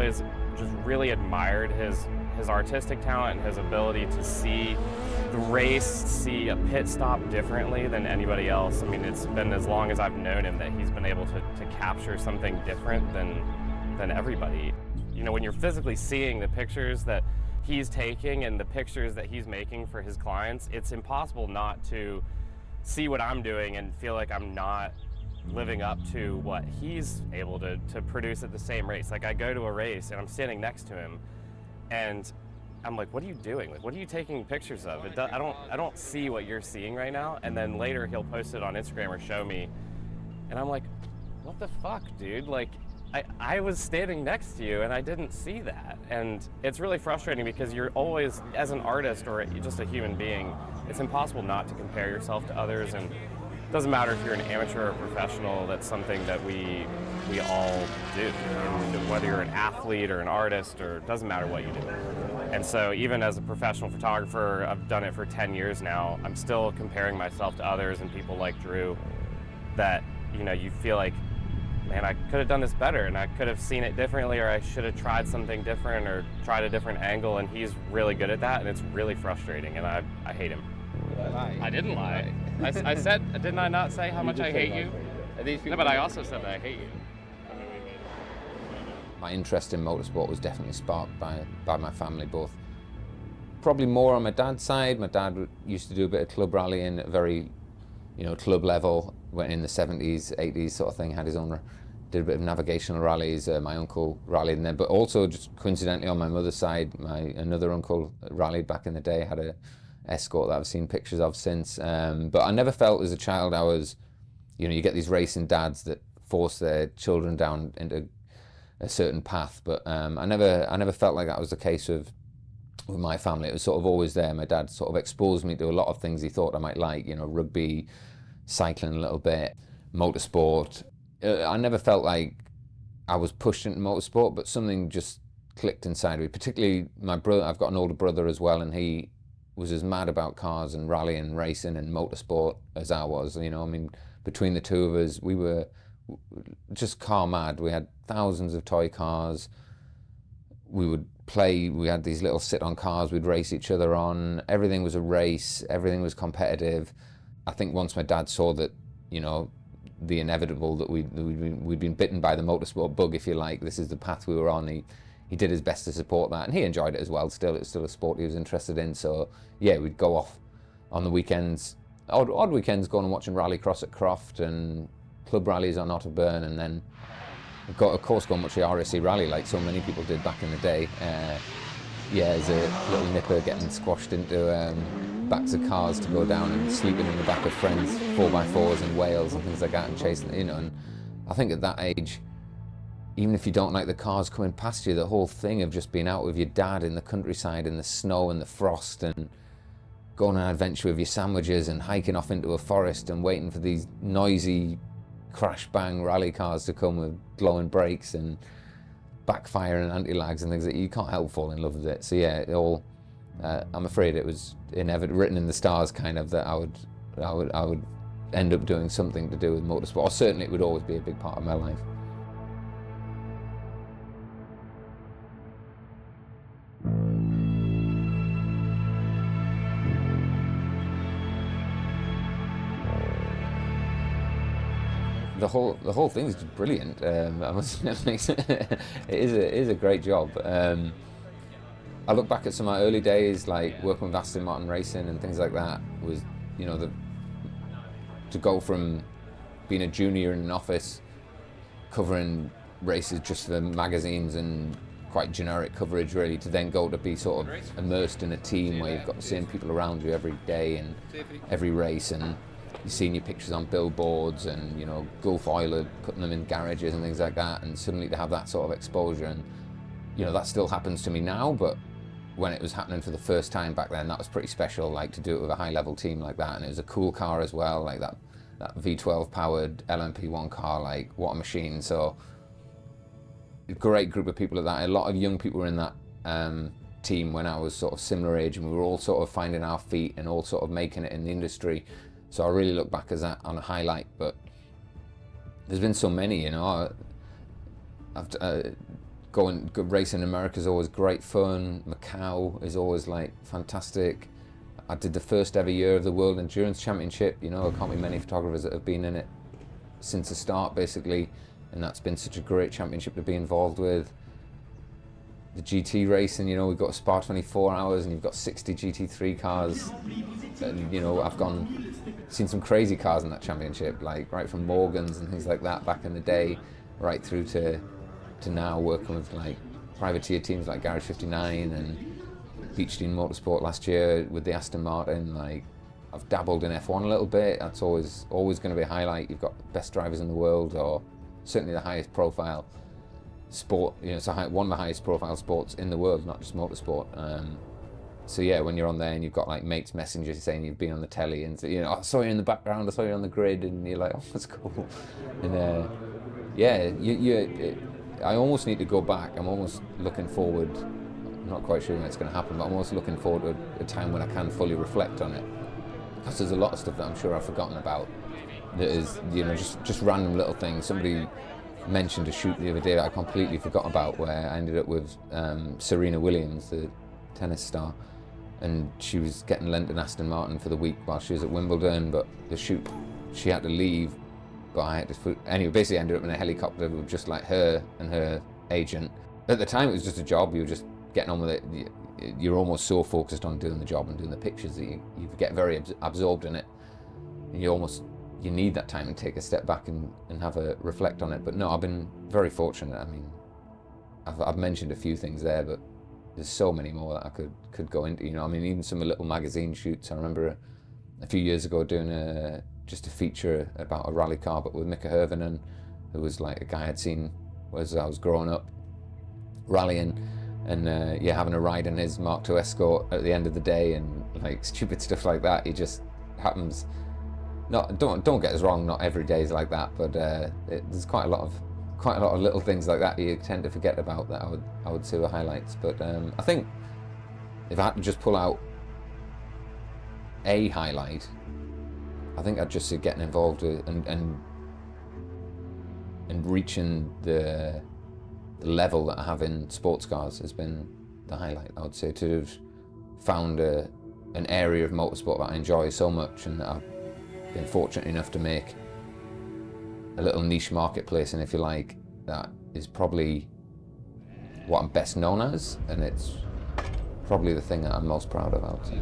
always just really admired his artistic talent and his ability to see the race, see a pit stop differently than anybody else. I mean, it's been as long as I've known him that he's been able to capture something different than everybody. You know, when you're physically seeing the pictures that he's taking and the pictures that he's making for his clients, it's impossible not to see what I'm doing and feel like I'm not living up to what he's able to produce at the same race. Like, I go to a race and I'm standing next to him and I'm like, what are you doing? Like, what are you taking pictures of? I don't see what you're seeing right now. And then later he'll post it on Instagram or show me, and I'm like, what the fuck, dude? Like, I was standing next to you and I didn't see that. And it's really frustrating because you're always, as an artist or just a human being, it's impossible not to compare yourself to others. And it doesn't matter if you're an amateur or professional, that's something that we all do. And whether you're an athlete or an artist, or it doesn't matter what you do. And so even as a professional photographer, I've done it for 10 years now, I'm still comparing myself to others and people like Drew that, you know, you feel like, man, I could have done this better and I could have seen it differently, or I should have tried something different or tried a different angle, and he's really good at that, and it's really frustrating, and I hate him. I didn't lie. I said, didn't I not say how much I hate you? No, but I also said that I hate you. My interest in motorsport was definitely sparked by my family, both probably more on my dad's side. My dad used to do a bit of club rallying at very, you know, club level, went in the 70s, 80s sort of thing, had his own, did a bit of navigational rallies. My uncle rallied in there, but also just coincidentally on my mother's side, another uncle rallied back in the day, had a Escort that I've seen pictures of since. But I never felt as a child I was, you know, you get these racing dads that force their children down into a certain path, but I never felt like that was the case with my family. It was sort of always there. My dad sort of exposed me to a lot of things he thought I might like, you know, rugby, cycling a little bit, motorsport. I never felt like I was pushed into motorsport, but something just clicked inside of me, particularly my brother. I've got an older brother as well, and he was as mad about cars and rallying, racing and motorsport as I was. You know, I mean, between the two of us, we were just car mad. We had thousands of toy cars. We would play, we had these little sit-on cars we'd race each other on. Everything was a race, everything was competitive. I think once my dad saw that, you know, the inevitable, that we'd been bitten by the motorsport bug, if you like, this is the path we were on, he did his best to support that, and he enjoyed it as well. Still, it's still a sport he was interested in. So yeah, we'd go off on the weekends, odd weekends, going and watching rallycross at Croft and club rallies on Otterburn, and then of course go and watch the RSC rally like so many people did back in the day. Yeah, as a little nipper getting squashed into backs of cars to go down and sleeping in the back of friends' 4x4s in Wales and things like that, and chasing, you know. And I think at that age, even if you don't like the cars coming past you, the whole thing of just being out with your dad in the countryside in the snow and the frost, and going on an adventure with your sandwiches and hiking off into a forest and waiting for these noisy crash bang rally cars to come with glowing brakes and backfire and anti-lags and things, that you can't help fall in love with it. So yeah, it all, I'm afraid it was written in the stars, kind of, that I would end up doing something to do with motorsport, or certainly it would always be a big part of my life. The whole thing is just brilliant. I must admit, it is a great job. I look back at some of my early days, like working with Aston Martin Racing and things like that. Was, you know, to go from being a junior in an office covering races just for magazines and quite generic coverage, really, to then go to be sort of immersed in a team where you've got the same people around you every day and every race, and you've seen your pictures on billboards, and, you know, Gulf Oil putting them in garages and things like that, and suddenly to have that sort of exposure. And, you know, that still happens to me now, but when it was happening for the first time back then, that was pretty special, like, to do it with a high-level team like that. And it was a cool car as well, like that V12 powered LMP1 car, like, what a machine. So a great group of people at that. A lot of young people were in that team when I was sort of similar age, and we were all sort of finding our feet and all sort of making it in the industry. So I really look back as that on a highlight. But there's been so many, you know. I've racing in America is always great fun. Macau is always like fantastic. I did the first ever year of the World Endurance Championship. You know, there can't be many photographers that have been in it since the start, basically, and that's been such a great championship to be involved with. The GT racing, you know, we've got Spa 24 hours and you've got 60 GT3 cars. And, you know, I've seen some crazy cars in that championship, like right from Morgans and things like that back in the day, right through to now working with like privateer teams like Garage 59 and Beechstein Motorsport last year with the Aston Martin. Like, I've dabbled in F1 a little bit. That's always going to be a highlight. You've got the best drivers in the world, or certainly the highest profile sport. You know, it's one of the highest profile sports in the world, not just motorsport. So yeah, when you're on there and you've got like mates messengers saying you've been on the telly and you know, I saw you in the background, I saw you on the grid, and you're like, oh, that's cool. And yeah, I almost need to go back. I'm almost looking forward. I'm not quite sure when it's going to happen, but I'm almost looking forward to a time when I can fully reflect on it. Because there's a lot of stuff that I'm sure I've forgotten about. That is, you know, just random little things. Somebody mentioned a shoot the other day that I completely forgot about, where I ended up with Serena Williams, the tennis star, and she was getting lent an Aston Martin for the week while she was at Wimbledon, but the shoot, she had to leave, but I had to, anyway, basically ended up in a helicopter with just like her and her agent. At the time it was just a job, you were just getting on with it. You're almost so focused on doing the job and doing the pictures that you get very absorbed in it, and you need that time and take a step back and have a reflect on it. But no, I've been very fortunate. I mean, I've mentioned a few things there, but there's so many more that I could go into. You know, I mean, even some little magazine shoots. I remember a few years ago doing just a feature about a rally car, but with Mika Hirvonen, who was like a guy I'd seen as I was growing up rallying, and having a ride in his Mark II Escort at the end of the day, and like stupid stuff like that. It just happens. Don't get us wrong, not every day is like that, but there's quite a lot of little things like that you tend to forget about that I would say were highlights. But I think if I had to just pull out a highlight, I think I'd just say getting involved and reaching the level that I have in sports cars has been the highlight. I would say to have found an area of motorsport that I enjoy so much, and that I've been fortunate enough to make a little niche marketplace, and if you like, that is probably what I'm best known as, and it's probably the thing that I'm most proud of, I would say.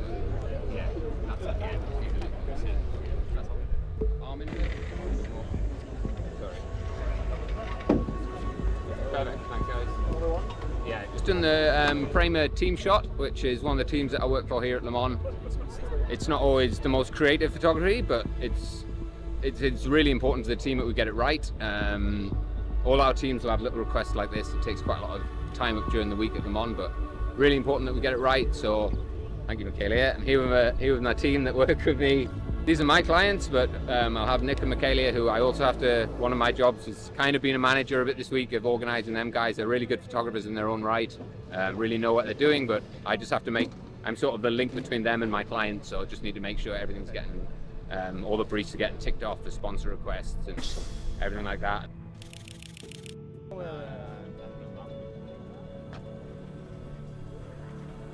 Just done the Primer team shot, which is one of the teams that I work for here at Le Mans. It's not always the most creative photography, but it's really important to the team that we get it right. All our teams will have little requests like this. It takes quite a lot of time up during the week at Le Mans, but really important that we get it right. So thank you, Michaela. I'm here with my team that work with me. These are my clients, but I'll have Nick and Michaela, who I also have to, one of my jobs is kind of being a manager a bit this week of organising them guys. They're really good photographers in their own right, really know what they're doing, but I just have to I'm sort of the link between them and my clients, so I just need to make sure everything's getting, all the briefs are getting ticked off, the sponsor requests and everything like that.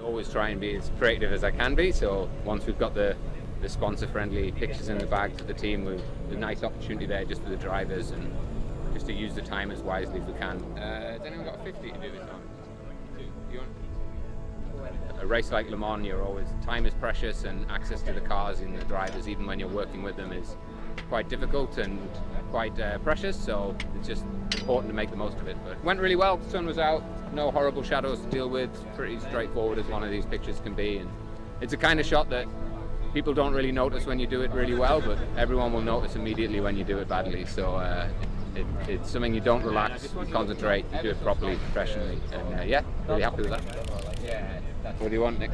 Always try and be as creative as I can be, so once we've got the sponsor-friendly pictures in the bag for the team, with a nice opportunity there just for the drivers and just to use the time as wisely as we can. Has anyone got 50 to do this on? Do you want? A race like Le Mans, time is precious, and access to the cars and the drivers, even when you're working with them, is quite difficult and quite precious, so it's just important to make the most of it. But it went really well, the sun was out, no horrible shadows to deal with, pretty straightforward as one of these pictures can be, and it's a kind of shot that people don't really notice when you do it really well, but everyone will notice immediately when you do it badly, so it's something you don't relax, you concentrate, you do it properly, professionally, and yeah, really happy with that. What do you want, Nick?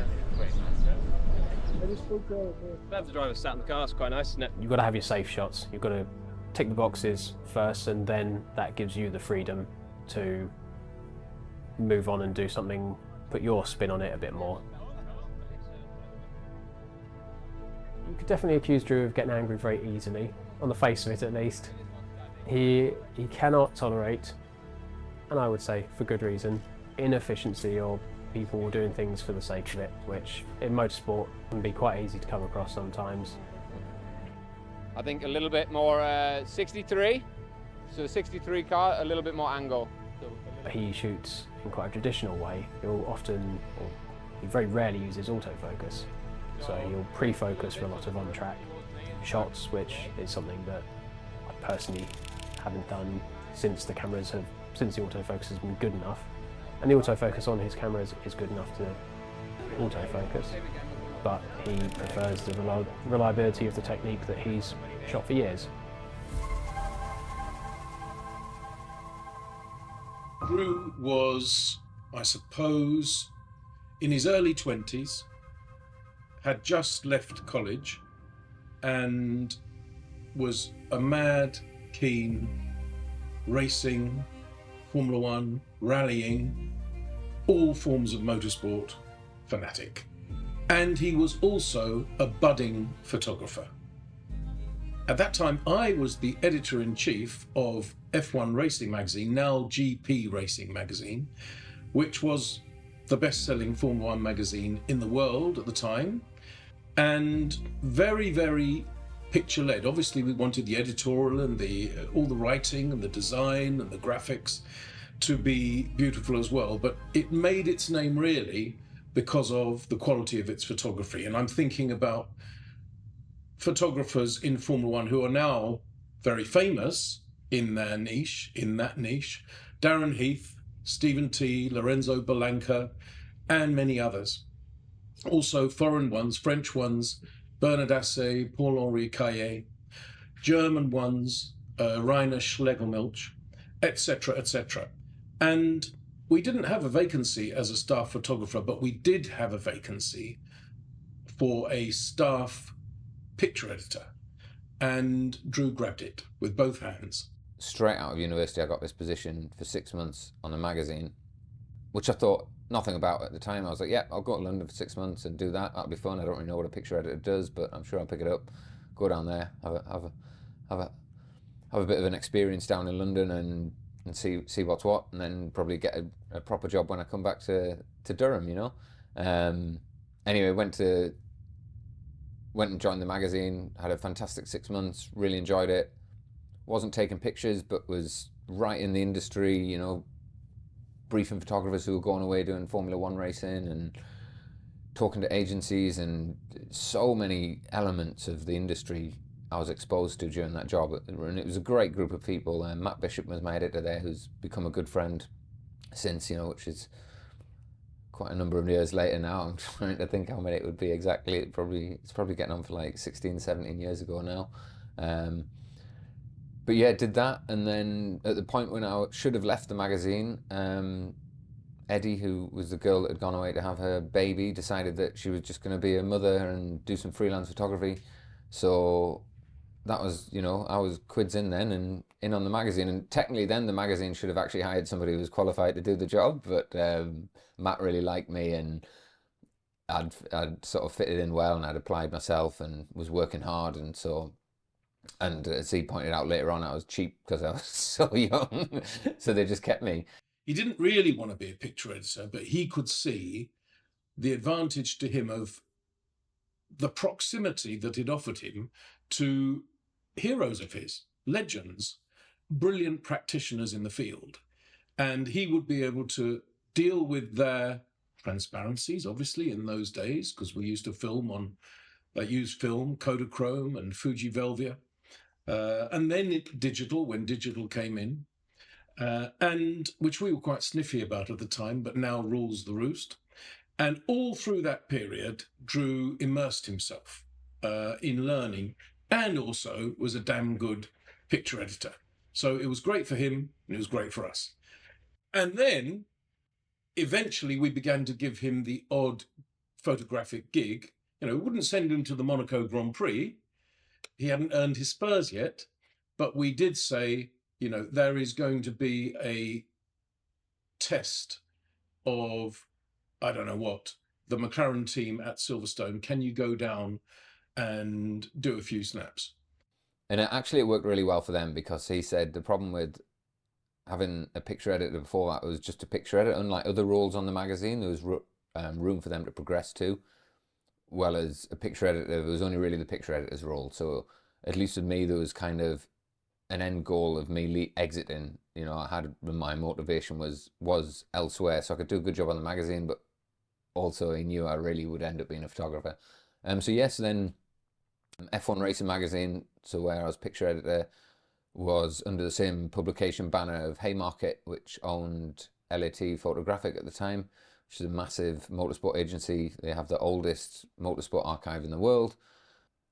Have the driver sat in the car, it's quite nice, isn't it? You've got to have your safe shots. You've got to tick the boxes first, and then that gives you the freedom to move on and do something, put your spin on it a bit more. You could definitely accuse Drew of getting angry very easily, on the face of it at least. He cannot tolerate and I would say for good reason, inefficiency or people doing things for the sake of it, which in motorsport can be quite easy to come across sometimes. I think a little bit more 63, so a 63 car, a little bit more angle. He shoots in quite a traditional way. He'll often, or he very rarely uses autofocus, so he'll pre-focus for a lot of on-track shots, which is something that I personally haven't done since the autofocus has been good enough, and the autofocus on his cameras is good enough to autofocus, but he prefers the reliability of the technique that he's shot for years. Drew was, I suppose, in his early 20s, had just left college and was a mad, keen, racing, Formula One, rallying, all forms of motorsport fanatic. And he was also a budding photographer. At that time, I was the editor-in-chief of F1 Racing magazine, now GP Racing magazine, which was the best-selling Formula One magazine in the world at the time, and very, very picture-led. Obviously, we wanted the editorial and all the writing and the design and the graphics to be beautiful as well, but it made its name really because of the quality of its photography. And I'm thinking about photographers in Formula One who are now very famous in their niche, Darren Heath, Stephen T, Lorenzo Belanca, and many others. Also foreign ones, French ones, Bernard Assay, Paul-Henri Caillet, German ones, Rainer Schlegelmilch, etc., etc. And we didn't have a vacancy as a staff photographer, but we did have a vacancy for a staff picture editor, and Drew grabbed it with both hands. Straight out of university, I got this position for 6 months on a magazine, which I thought nothing about at the time. I was like, yeah, I'll go to London for 6 months and do that. That'll be fun. I don't really know what a picture editor does, but I'm sure I'll pick it up. Go down there, have a bit of an experience down in London and see what's what, and then probably get a proper job when I come back to Durham, you know. Anyway, went and joined the magazine, had a fantastic 6 months, really enjoyed it. Wasn't taking pictures, but was right in the industry, you know, briefing photographers who were going away doing Formula One racing and talking to agencies, and so many elements of the industry I was exposed to during that job. And it was a great group of people. Matt Bishop was my editor there, who's become a good friend since, you know, which is quite a number of years later now. I'm trying to think how many it would be exactly. It's probably getting on for like 16, 17 years ago now. But yeah, did that, and then at the point when I should have left the magazine, Eddie, who was the girl that had gone away to have her baby, decided that she was just going to be a mother and do some freelance photography. So that was, you know, I was quids in then and in on the magazine. And technically then the magazine should have actually hired somebody who was qualified to do the job, but Matt really liked me, and I'd sort of fitted in well, and I'd applied myself and was working hard, and so... And as he pointed out later on, I was cheap because I was so young, so they just kept me. He didn't really want to be a picture editor, but he could see the advantage to him of the proximity that it offered him to heroes of his, legends, brilliant practitioners in the field. And he would be able to deal with their transparencies, obviously, in those days, because we used to film on, used film, Kodachrome and Fuji Velvia. And then digital, when digital came in, and which we were quite sniffy about at the time, but now rules the roost. And all through that period, Drew immersed himself in learning, and also was a damn good picture editor. So it was great for him, and it was great for us. And then, eventually, we began to give him the odd photographic gig. You know, we wouldn't send him to the Monaco Grand Prix. He hadn't earned his spurs yet, but we did say, you know, there is going to be a test of, I don't know what, the McLaren team at Silverstone. Can you go down and do a few snaps? And it worked really well for them, because he said the problem with having a picture editor before that was just a picture editor. Unlike other roles on the magazine, there was room for them to progress to. Well, as a picture editor, it was only really the picture editor's role. So at least with me, there was kind of an end goal of me exiting. You know, I had my motivation was elsewhere, so I could do a good job on the magazine, but also I knew I really would end up being a photographer. So yes, then F1 Racing magazine, so where I was picture editor, was under the same publication banner of Haymarket, which owned LAT Photographic at the time, which is a massive motorsport agency. They have the oldest motorsport archive in the world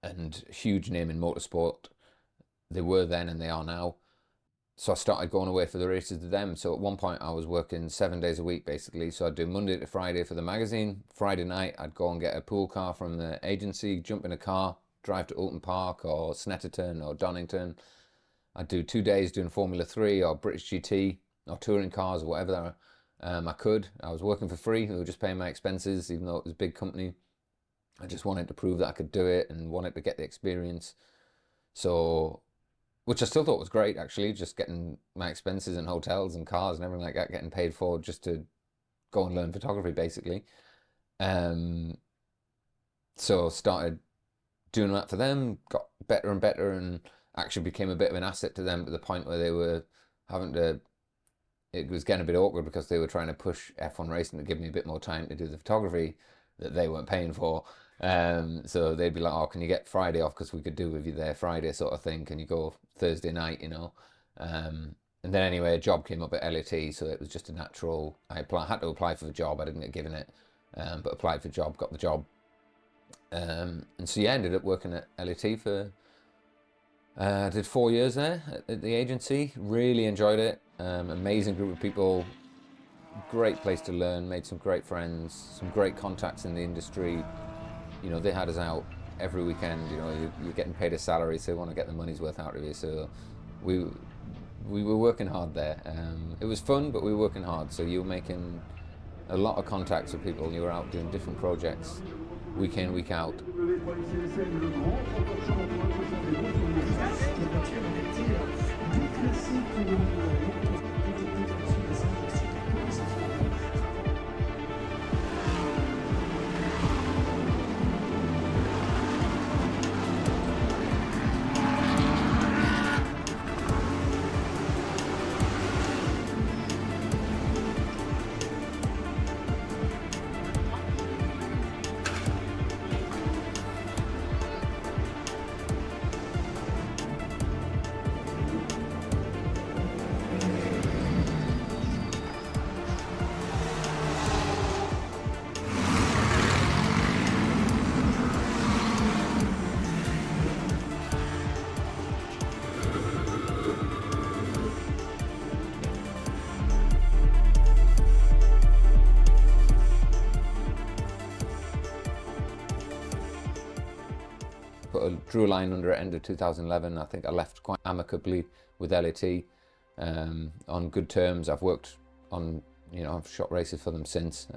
and huge name in motorsport. They were then and they are now. So I started going away for the races to them. So at one point I was working 7 days a week basically. So I'd do Monday to Friday for the magazine. Friday night I'd go and get a pool car from the agency, jump in a car, drive to Oulton Park or Snetterton or Donington. I'd do 2 days doing Formula 3 or British GT or touring cars or whatever I could. I was working for free. They were just paying my expenses, even though it was a big company. I just wanted to prove that I could do it and wanted to get the experience. So, which I still thought was great, actually, just getting my expenses and hotels and cars and everything like that, getting paid for just to go and learn photography, basically. So started doing that for them, got better and better, and actually became a bit of an asset to them to the point where they were having to, it was getting a bit awkward because they were trying to push F1 Racing to give me a bit more time to do the photography that they weren't paying for. So they'd be like, oh, can you get Friday off because we could do with you there Friday sort of thing, can you go Thursday night, you know? And then anyway, a job came up at LAT, so it was just a natural, I had to apply for the job, I didn't get given it, but applied for the job, got the job. And so yeah, ended up working at LAT for, I did 4 years there at the agency, really enjoyed it, amazing group of people, great place to learn, made some great friends, some great contacts in the industry. You know, they had us out every weekend, you know, you're getting paid a salary, so they want to get the money's worth out of you. So we were working hard there. It was fun, but we were working hard. So you were making a lot of contacts with people. You were out doing different projects, week in, week out. Drew a line under it end of 2011. I think I left quite amicably with LAT on good terms. I've worked on, you know, I've shot races for them since.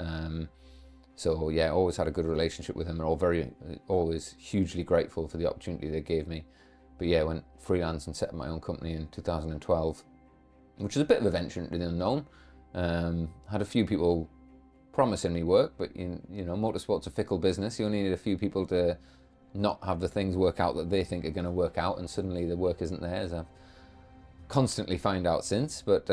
So yeah, always had a good relationship with them. They're always hugely grateful for the opportunity they gave me. But yeah, went freelance and set up my own company in 2012, which was a bit of a venture into the unknown. Had a few people promising me work, but you know, motorsport's a fickle business. You only need a few people to not have the things work out that they think are going to work out, and suddenly the work isn't there, as I've constantly found out since. But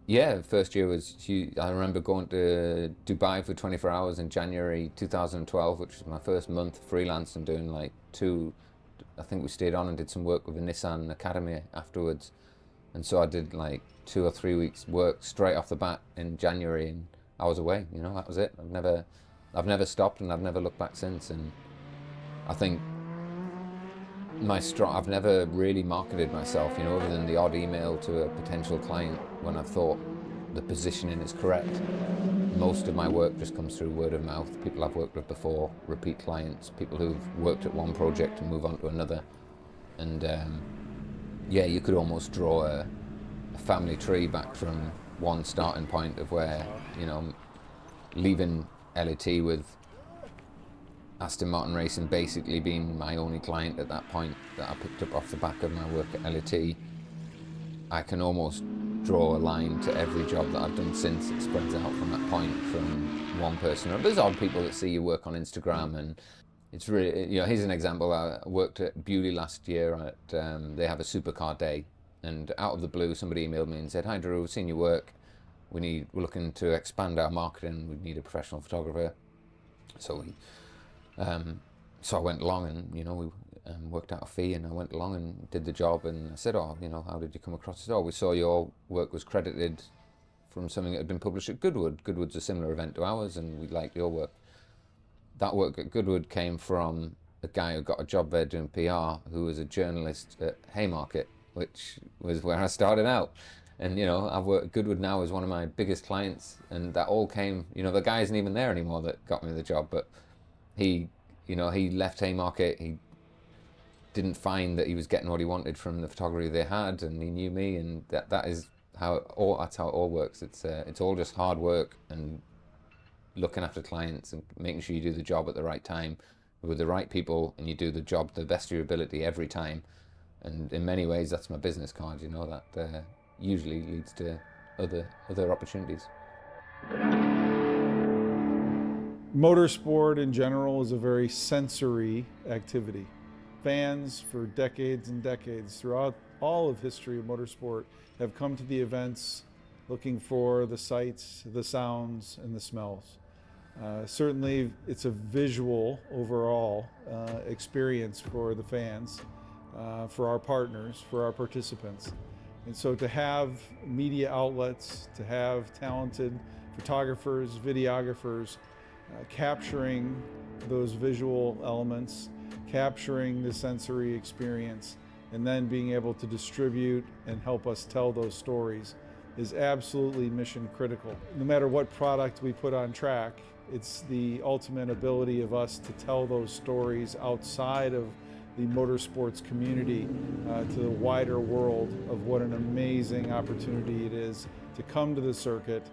yeah, first year was huge. I remember going to Dubai for 24 hours in January 2012, which was my first month freelance, and doing like I think we stayed on and did some work with the Nissan Academy afterwards. And so I did like 2 or 3 weeks work straight off the bat in January, and I was away, you know, that was it. I've never stopped, and I've never looked back since. And I think I've never really marketed myself, you know, other than the odd email to a potential client when I thought the positioning is correct. Most of my work just comes through word of mouth, people I've worked with before, repeat clients, people who've worked at one project and move on to another. And yeah, you could almost draw a family tree back from one starting point of where, you know, leaving LAT with Aston Martin Racing basically being my only client at that point that I picked up off the back of my work at LAT. I can almost draw a line to every job that I've done since. It spreads out from that point from one person. There's odd people that see your work on Instagram, and it's really, you know, here's an example. I worked at Beauty last year at, they have a supercar day, and out of the blue somebody emailed me and said, "Hi Drew, we've seen your work. We're looking to expand our marketing. We need a professional photographer." So I went along and, you know, we worked out a fee, and I went along and did the job, and I said, "Oh, you know, how did you come across it?" "Oh, we saw your work was credited from something that had been published at Goodwood. Goodwood's a similar event to ours, and we liked your work." That work at Goodwood came from a guy who got a job there doing PR, who was a journalist at Haymarket, which was where I started out. And, you know, I've worked at Goodwood now as one of my biggest clients, and that all came, you know, the guy isn't even there anymore that got me the job, but he, you know, he left Haymarket. He didn't find that he was getting what he wanted from the photography they had, and he knew me, and that's how it all works. It's all just hard work and looking after clients and making sure you do the job at the right time with the right people, and you do the job to the best of your ability every time. And in many ways, that's my business card, you know, that usually leads to other opportunities. Motorsport in general is a very sensory activity. Fans for decades and decades throughout all of history of motorsport have come to the events looking for the sights, the sounds, and the smells. Certainly it's a visual overall experience for the fans, for our partners, for our participants. And so to have media outlets, to have talented photographers, videographers, capturing those visual elements, capturing the sensory experience, and then being able to distribute and help us tell those stories is absolutely mission critical. No matter what product we put on track, it's the ultimate ability of us to tell those stories outside of the motorsports community to the wider world of what an amazing opportunity it is to come to the circuit,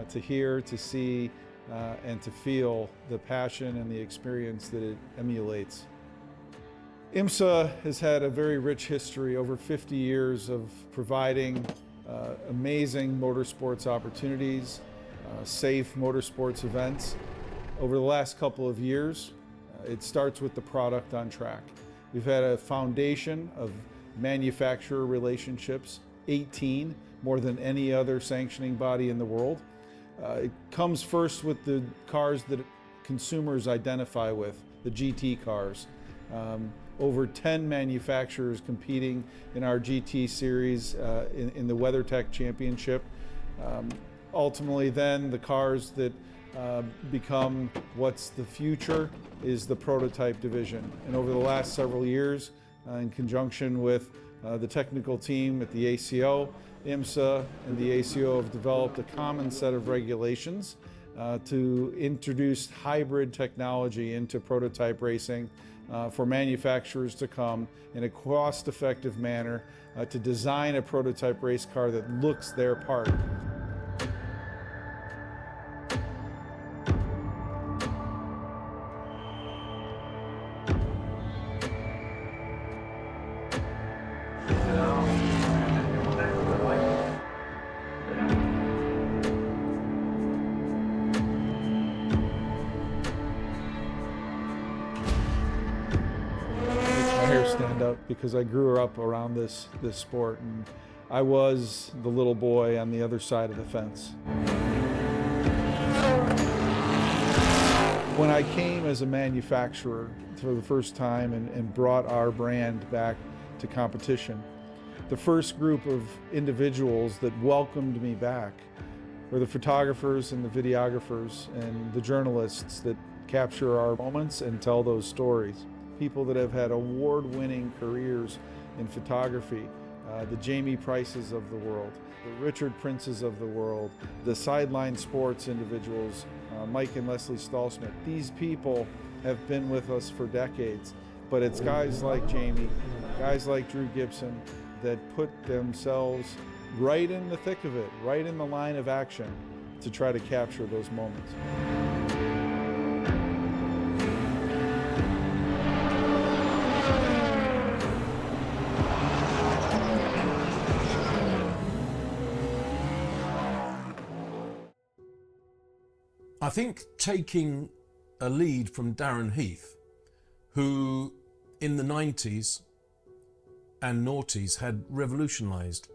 to hear, to see, and to feel the passion and the experience that it emulates. IMSA has had a very rich history, over 50 years of providing amazing motorsports opportunities, safe motorsports events. Over the last couple of years, it starts with the product on track. We've had a foundation of manufacturer relationships, 18, more than any other sanctioning body in the world. It comes first with the cars that consumers identify with, the GT cars. Over 10 manufacturers competing in our GT series in the WeatherTech Championship. Ultimately then, the cars that become what's the future is the prototype division. And over the last several years, in conjunction with the technical team at the ACO, IMSA and the ACO have developed a common set of regulations to introduce hybrid technology into prototype racing for manufacturers to come in a cost-effective manner to design a prototype race car that looks their part. Stand up because I grew up around this sport, and I was the little boy on the other side of the fence. When I came as a manufacturer for the first time and brought our brand back to competition, the first group of individuals that welcomed me back were the photographers and the videographers and the journalists that capture our moments and tell those stories. People that have had award-winning careers in photography, the Jamey Prices of the world, the Richard Princes of the world, the sideline sports individuals, Mike and Leslie Stallsmith. These people have been with us for decades, but it's guys like Jamey, guys like Drew Gibson that put themselves right in the thick of it, right in the line of action to try to capture those moments. I think taking a lead from Darren Heath, who in the 90s and noughties had revolutionised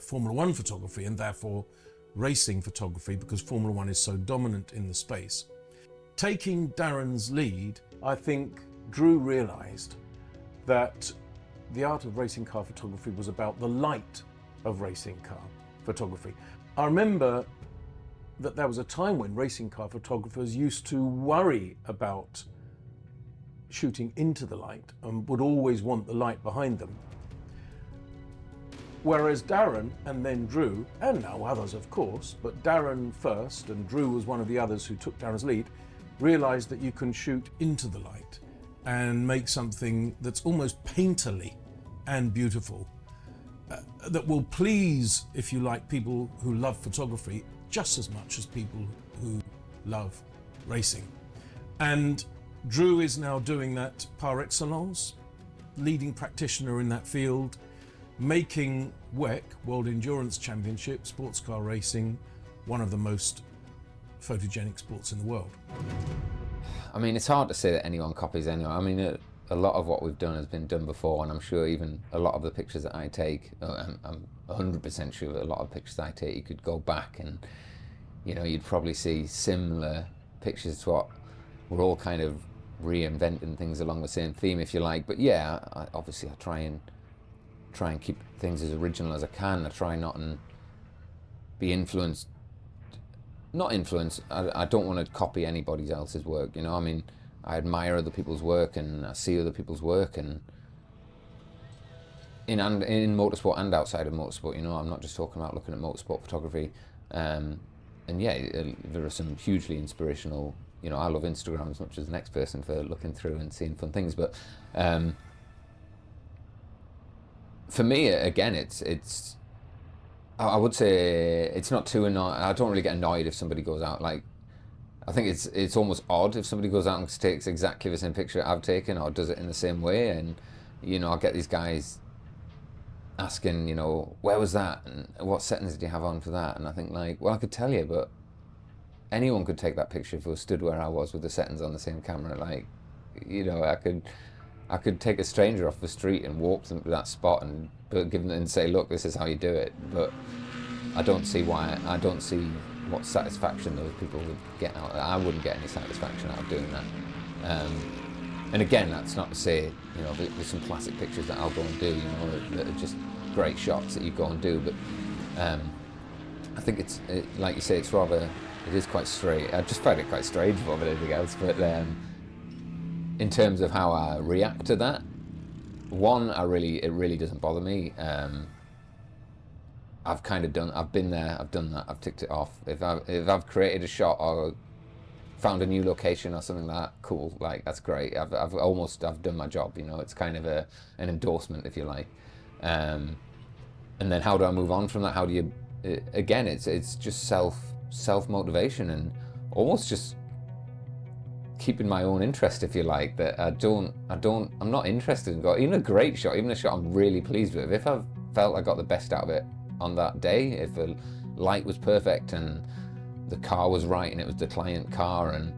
Formula One photography and therefore racing photography, because Formula One is so dominant in the space. Taking Darren's lead, I think Drew realised that the art of racing car photography was about the light of racing car photography. I remember that there was a time when racing car photographers used to worry about shooting into the light and would always want the light behind them. Whereas Darren, and then Drew, and now others of course, but Darren first and Drew was one of the others who took Darren's lead, realised that you can shoot into the light and make something that's almost painterly and beautiful, that will please, if you like, people who love photography just as much as people who love racing. And Drew is now doing that par excellence, leading practitioner in that field, making WEC, World Endurance Championship, sports car racing, one of the most photogenic sports in the world. I mean, it's hard to say that anyone copies anyone. I mean, a lot of what we've done has been done before, and I'm sure even a lot of the pictures that I take, I'm 100% sure that a lot of pictures that I take, you could go back and, you know, you'd probably see similar pictures to what we're all kind of reinventing things along the same theme, if you like. But yeah, obviously I try and keep things as original as I can. I try not and be influenced. Not influenced, I don't want to copy anybody else's work, you know. I mean, I admire other people's work and I see other people's work, and in motorsport and outside of motorsport, you know. I'm not just talking about looking at motorsport photography. And yeah, there are some hugely inspirational, you know, I love Instagram as much as the next person for looking through and seeing fun things, but for me, again, it's I would say it's not too annoying. I don't really get annoyed if somebody goes out, like, I think it's almost odd if somebody goes out and takes exactly the same picture I've taken or does it in the same way. And, you know, I'll get these guys asking, you know, where was that and what settings did you have on for that? And I think, like, well, I could tell you, but anyone could take that picture if it was stood where I was with the settings on the same camera. Like, you know, I could take a stranger off the street and walk them to that spot and give them and say, look, this is how you do it. But I don't see what satisfaction those people would get out of it. I wouldn't get any satisfaction out of doing that. And again, that's not to say, you know, there's some classic pictures that I'll go and do, you know, that are just great shots that you go and do. But I think like you say, it is quite straight. I just find it quite strange more than anything else. But in terms of how I react to that, one, it really doesn't bother me. I've been there, I've done that, I've ticked it off. If I've created a shot or found a new location or something like that, cool, like, that's great. I've done my job, you know. It's kind of an endorsement, if you like. And then how do I move on from that? How do you, again, it's just self-motivation and almost just keeping my own interest, if you like, that I'm not interested in even a great shot, even a shot I'm really pleased with. If I've felt I got the best out of it on that day, if the light was perfect and the car was right and it was the client car, and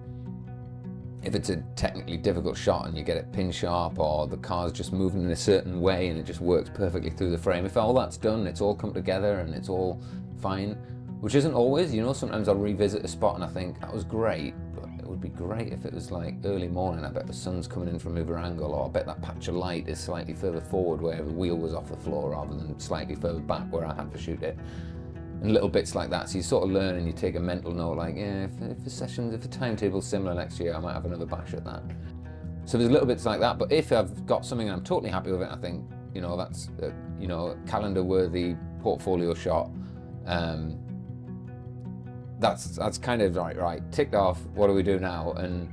if it's a technically difficult shot and you get it pin sharp or the car's just moving in a certain way and it just works perfectly through the frame, if all that's done, it's all come together and it's all fine, which isn't always, you know. Sometimes I'll revisit a spot and I think that was great, but it would be great if it was like early morning. I bet the sun's coming in from either angle, or I bet that patch of light is slightly further forward where the wheel was off the floor rather than slightly further back where I had to shoot it. And little bits like that. So you sort of learn and you take a mental note, like, yeah, if the timetable's similar next year, I might have another bash at that. So there's little bits like that. But if I've got something and I'm totally happy with it, I think, you know, that's you know, calendar-worthy portfolio shot. That's kind of right, ticked off, what do we do now? And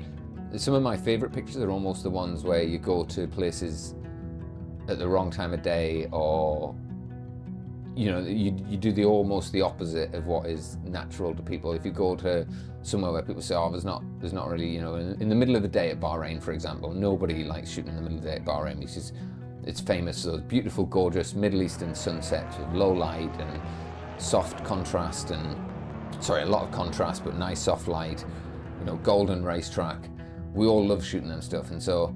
some of my favourite pictures are almost the ones where you go to places at the wrong time of day, or, you know, you do almost the opposite of what is natural to people. If you go to somewhere where people say, oh, there's not really, you know, in the middle of the day at Bahrain, for example, nobody likes shooting in the middle of the day at Bahrain, because it's famous for those beautiful, gorgeous Middle Eastern sunsets with low light and soft contrast, and a lot of contrast, but nice soft light. you know, golden racetrack. We all love shooting them stuff, and so,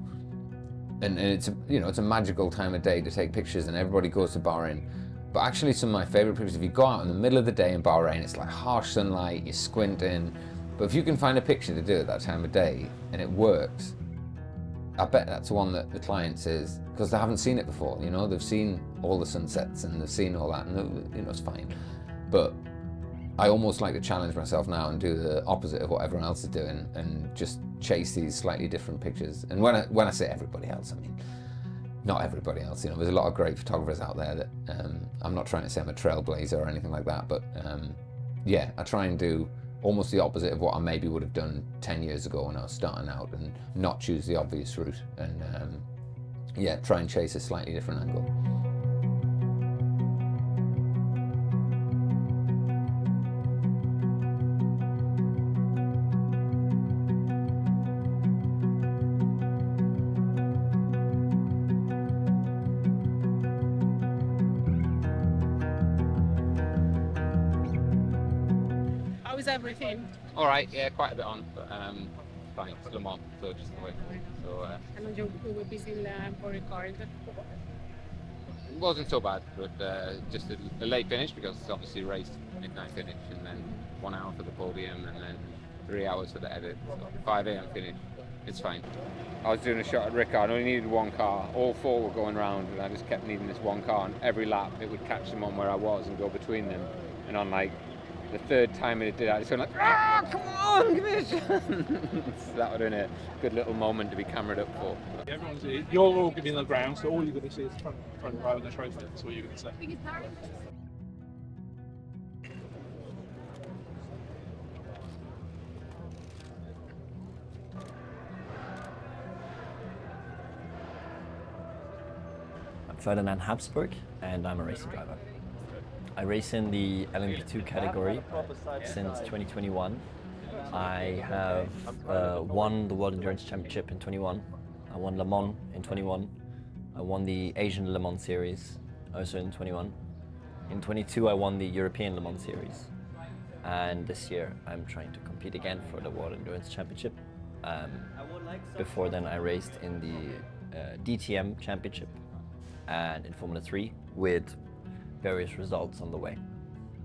and it's a, you know, it's a magical time of day to take pictures, and everybody goes to Bahrain. But actually, some of my favorite pictures, if you go out in the middle of the day in Bahrain, it's like harsh sunlight, you're squinting, but if you can find a picture to do at that time of day and it works, I bet that's one that the client says, because they haven't seen it before, you know, they've seen all the sunsets and they've seen all that, and you know, it's fine. But I almost like to challenge myself now and do the opposite of what everyone else is doing and just chase these slightly different pictures. And when I say everybody else, I mean not everybody else. You know, there's a lot of great photographers out there that I'm not trying to say I'm a trailblazer or anything like that, but yeah, I try and do almost the opposite of what I maybe would have done 10 years ago when I was starting out, and not choose the obvious route, and yeah, try and chase a slightly different angle. How is everything? All right, yeah, quite a bit on, but fine. It's Le Mans, so just the way. So And you were busy for record. it wasn't so bad, but just a late finish because it's obviously raced midnight finish, and then 1 hour for the podium, and then 3 hours for the edit. So 5 a.m. finish. It's fine. I was doing a shot at Rickard. I only needed one car. All four were going round, and I just kept needing this one car. And every lap, it would catch them on where I was and go between them. And on like the third time it did, I just went like, "Ah, come on, give me a chance!" So that would have been a good little moment to be cameraed up for. You're all going to be on the ground, so all you're going to see is front row and the trophy. That's all you're going to see. I'm Ferdinand Habsburg, and I'm a racing driver. I race in the LMP2 category since 2021. I have won the World Endurance Championship in 21. I won Le Mans in 21. I won the Asian Le Mans Series also in 21. In 22 I won the European Le Mans Series. And this year I'm trying to compete again for the World Endurance Championship. Before then I raced in the DTM Championship and in Formula 3 with various results on the way.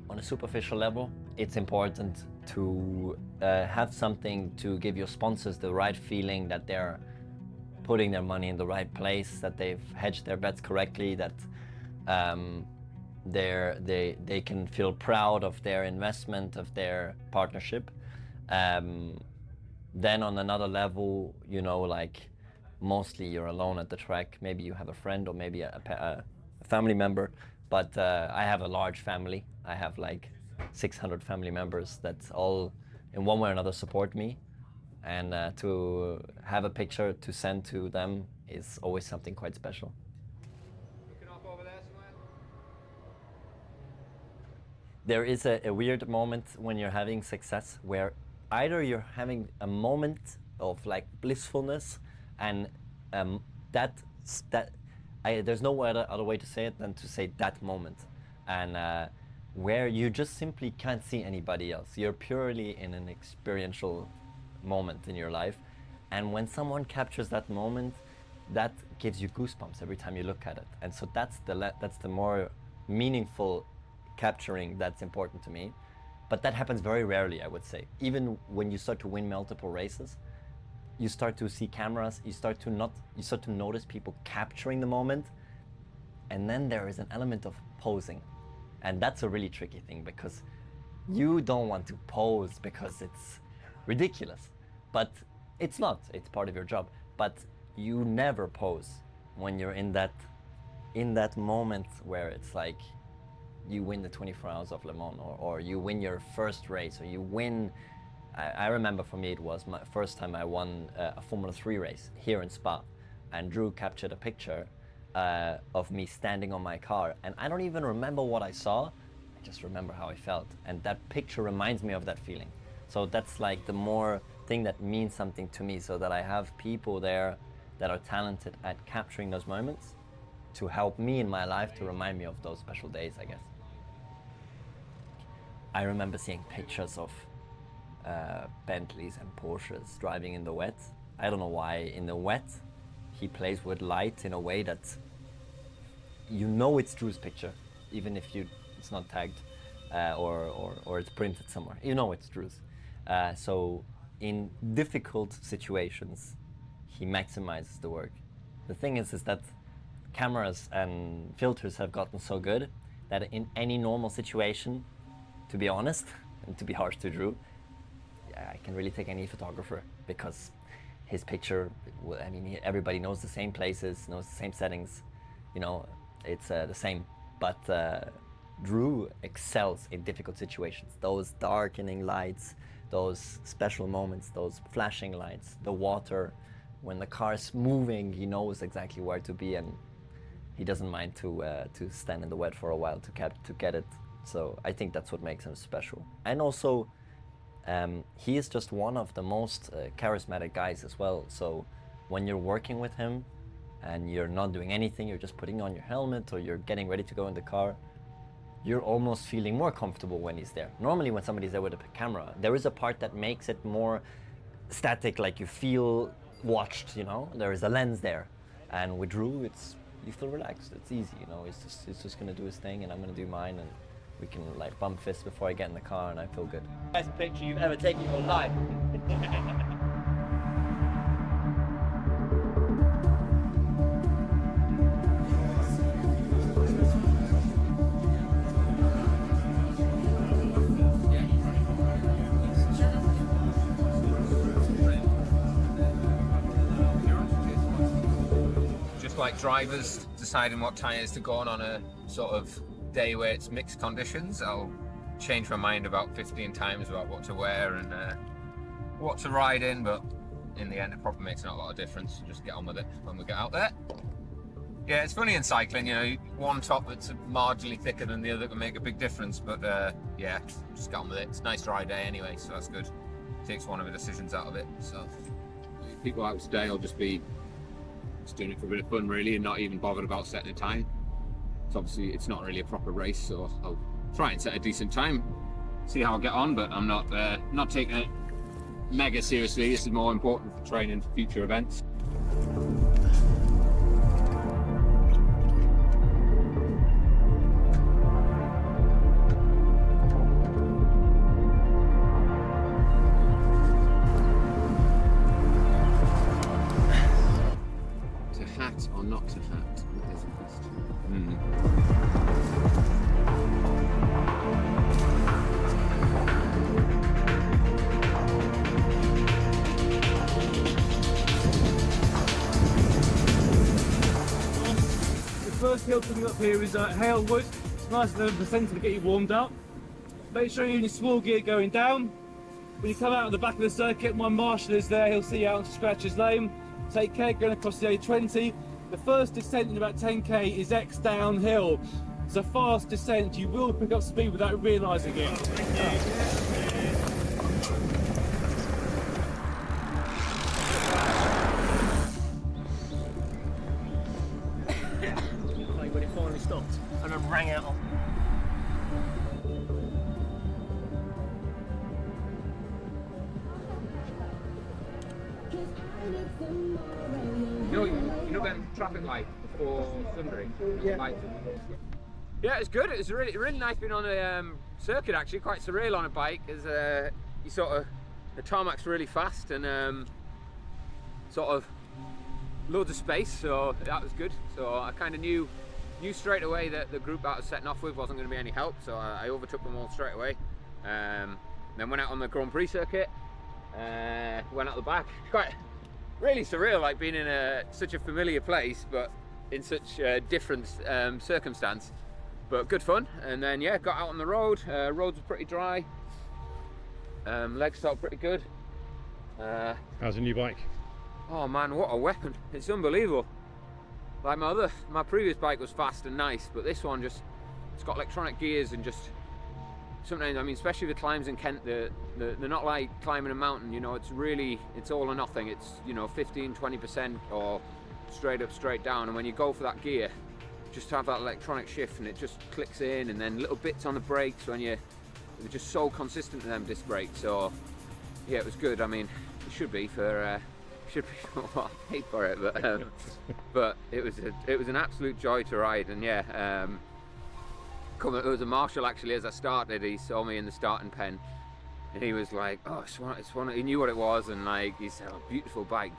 On a superficial level, it's important to have something to give your sponsors the right feeling that they're putting their money in the right place, that they've hedged their bets correctly, that they can feel proud of their investment, of their partnership. Then on another level, you know, like mostly you're alone at the track. Maybe you have a friend or maybe a family member. But I have a large family. I have like 600 family members that all in one way or another support me. And to have a picture to send to them is always something quite special. There is a weird moment when you're having success where either you're having a moment of like blissfulness and there's no other way to say it than to say that moment, and where you just simply can't see anybody else. You're purely in an experiential moment in your life, and when someone captures that moment, that gives you goosebumps every time you look at it. And so that's the more meaningful capturing that's important to me. But that happens very rarely, I would say. Even when you start to win multiple races, you start to see cameras, you start to notice people capturing the moment, and then there is an element of posing. And that's a really tricky thing, because you don't want to pose because it's ridiculous. But it's not, it's part of your job. But you never pose when you're in that moment where it's like you win the 24 hours of Le Mans, or you win your first race, or you win. I remember for me it was my first time I won a Formula 3 race here in Spa, and Drew captured a picture of me standing on my car, and I don't even remember what I saw, I just remember how I felt, and that picture reminds me of that feeling. So that's like the more thing that means something to me, so that I have people there that are talented at capturing those moments to help me in my life, to remind me of those special days, I guess. I remember seeing pictures of Bentleys and Porsches driving in the wet. I don't know why in the wet he plays with light in a way that you know it's Drew's picture, even if it's not tagged or it's printed somewhere. You know it's Drew's. So in difficult situations, he maximizes the work. The thing is that cameras and filters have gotten so good that in any normal situation, to be honest, and to be harsh to Drew, I can really take any photographer, because his picture, I mean, everybody knows the same places, knows the same settings, you know, it's the same. But Drew excels in difficult situations. Those darkening lights, those special moments, those flashing lights, the water, when the car's moving, he knows exactly where to be, and he doesn't mind to stand in the wet for a while to get it. So I think that's what makes him special. And also, he is just one of the most charismatic guys as well. So when you're working with him and you're not doing anything, you're just putting on your helmet or you're getting ready to go in the car, you're almost feeling more comfortable when he's there. Normally when somebody's there with a camera, there is a part that makes it more static, like you feel watched, you know? There is a lens there. And with Drew, you feel relaxed, it's easy, you know? He's just gonna do his thing and I'm gonna do mine, and we can like bump fists before I get in the car and I feel good. Best picture you've ever taken in your life. Just like drivers deciding what tyres to go on a sort of day where it's mixed conditions, I'll change my mind about 15 times about what to wear and what to ride in, but in the end it probably makes not a lot of difference. Just get on with it when we get out there. Yeah, it's funny in cycling, you know, one top that's marginally thicker than the other can make a big difference, but yeah, just get on with it. It's a nice dry day anyway, so that's good. Takes one of the decisions out of it. So people out today will just be doing it for a bit of fun really, and not even bothered about setting a time. So obviously it's not really a proper race, so I'll try and set a decent time, see how I get on, but I'm not taking it mega seriously. This is more important for training for future events. To hat or not to hat? That is a question. First hill coming up here is Halewood. It's nice and 11% to get you warmed up. Make sure you're in your small gear going down. When you come out of the back of the circuit, my marshal is there, he'll see you out onto Scratcher's Lane. Take care going across the A20. The first descent in about 10k is X downhill. It's a fast descent, you will pick up speed without realising it. When it finally stopped and then rang out. You know that traffic light before Sundry? Yeah. Yeah, it's good. It's really nice being on a circuit actually, quite surreal on a bike. As you sort of, the tarmac's really fast and sort of loads of space, so that was good. So I kind of knew straight away that the group that I was setting off with wasn't going to be any help, so I overtook them all straight away. Then went out on the Grand Prix circuit, went out the back. Quite really surreal, like being in such a familiar place, but in such a different circumstance. But good fun. And then yeah, got out on the road. Roads were pretty dry. Legs felt pretty good. How's the new bike? Oh man, what a weapon! It's unbelievable. Like my previous bike was fast and nice, but this one it's got electronic gears and just sometimes, I mean, especially the climbs in Kent, they're not like climbing a mountain, you know, it's all or nothing. It's, you know, 15-20% or straight up, straight down, and when you go for that gear, just have that electronic shift and it just clicks in, and then little bits on the brakes when they're just so consistent with them disc brakes. So Yeah, it was good. I mean, it should be for what I paid for it, but it was an absolute joy to ride. And yeah, it was a marshal actually. As I started, he saw me in the starting pen, and he was like, "Oh, it's one." He knew what it was, and like he said, "Oh, beautiful bike,"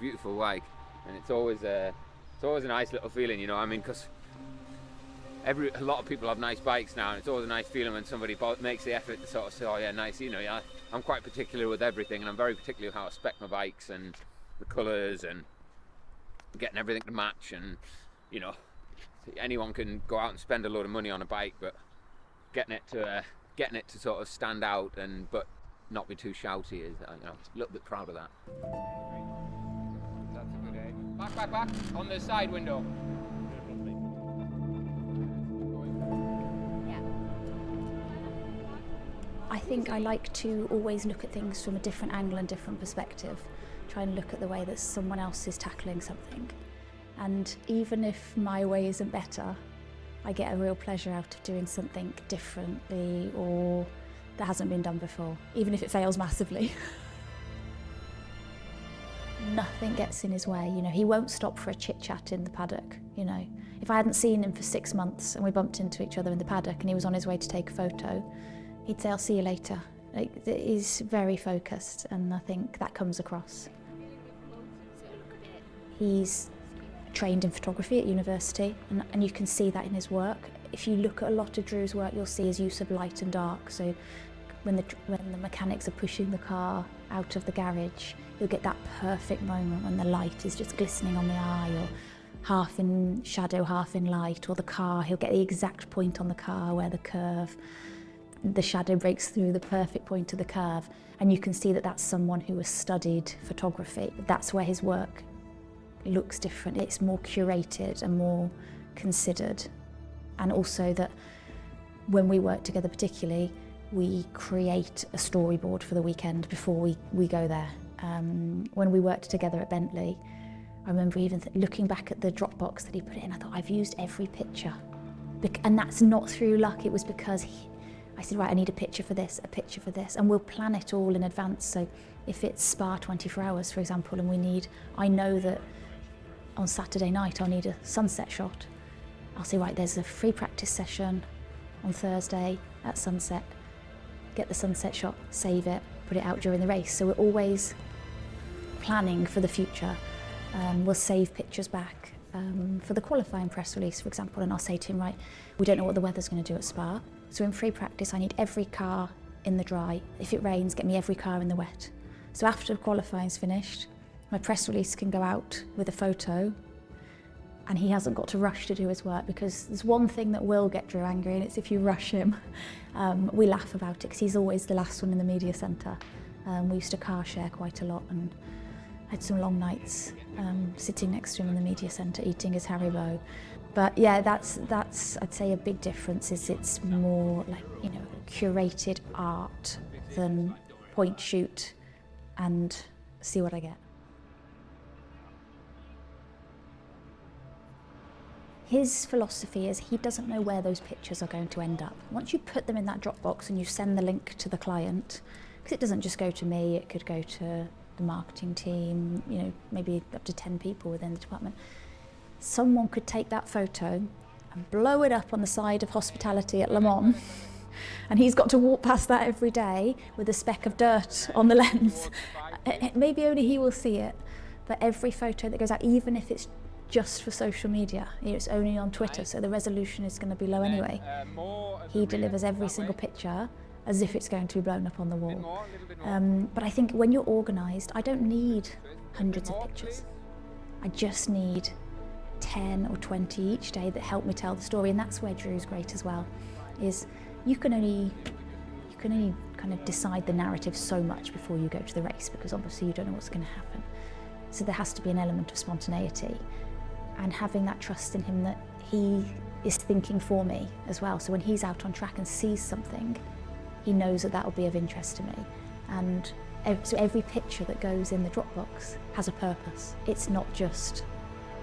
and it's always a nice little feeling, you know. I mean, because a lot of people have nice bikes now, and it's always a nice feeling when somebody makes the effort to sort of say, "Oh yeah, nice," you know. Yeah, I'm quite particular with everything, and I'm very particular with how I spec my bikes and the colours and getting everything to match. And you know, anyone can go out and spend a load of money on a bike, but getting it to sort of stand out but not be too shouty is, you know, a little bit proud of that. That's a good aim. Back on the side window. I think I like to always look at things from a different angle and different perspective. Try and look at the way that someone else is tackling something. And even if my way isn't better, I get a real pleasure out of doing something differently or that hasn't been done before, even if it fails massively. Nothing gets in his way, you know. He won't stop for a chit-chat in the paddock, you know. If I hadn't seen him for 6 months and we bumped into each other in the paddock and he was on his way to take a photo, he'd say, "I'll see you later." Like, he's very focused, and I think that comes across. He's trained in photography at university, and you can see that in his work. If you look at a lot of Drew's work, you'll see his use of light and dark. So when the mechanics are pushing the car out of the garage, you'll get that perfect moment when the light is just glistening on the eye, or half in shadow, half in light, or the car, he'll get the exact point on the car where the shadow breaks through the perfect point of the curve, and you can see that that's someone who has studied photography. That's where his work looks different. It's more curated and more considered. And also that when we work together particularly, we create a storyboard for the weekend before we go there. When we worked together at Bentley, I remember even looking back at the Dropbox that he put in, I thought, I've used every picture. And that's not through luck, it was because I said, right, I need a picture for this, and we'll plan it all in advance. So if it's Spa 24 hours, for example, and I know that on Saturday night I'll need a sunset shot. I'll say, right, there's a free practice session on Thursday at sunset. Get the sunset shot, save it, put it out during the race. So we're always planning for the future. We'll save pictures back for the qualifying press release, for example, and I'll say to him, right, we don't know what the weather's going to do at Spa. So in free practice, I need every car in the dry. If it rains, get me every car in the wet. So after qualifying's finished, my press release can go out with a photo, and he hasn't got to rush to do his work, because there's one thing that will get Drew angry, and it's if you rush him. We laugh about it because he's always the last one in the media centre. We used to car share quite a lot, and had some long nights sitting next to him in the media centre eating his Haribo. But yeah, that's I'd say a big difference is it's more like, you know, curated art than point, shoot and see what I get. His philosophy is he doesn't know where those pictures are going to end up. Once you put them in that Dropbox and you send the link to the client, because it doesn't just go to me, it could go to the marketing team, you know, maybe up to 10 people within the department. Someone could take that photo and blow it up on the side of hospitality at Le Mans, and he's got to walk past that every day with a speck of dirt on the lens. Maybe only he will see it, but every photo that goes out, even if it's just for social media, you know, it's only on Twitter, so the resolution is going to be low anyway. He delivers every single picture as if it's going to be blown up on the wall. But I think when you're organised, I don't need hundreds of pictures. I just need 10 or 20 each day that help me tell the story, and that's where Drew's great as well. Is you can only kind of decide the narrative so much before you go to the race, because obviously you don't know what's going to happen. So there has to be an element of spontaneity, and having that trust in him that he is thinking for me as well. So when he's out on track and sees something, he knows that that will be of interest to me. And so every picture that goes in the Dropbox has a purpose. It's not just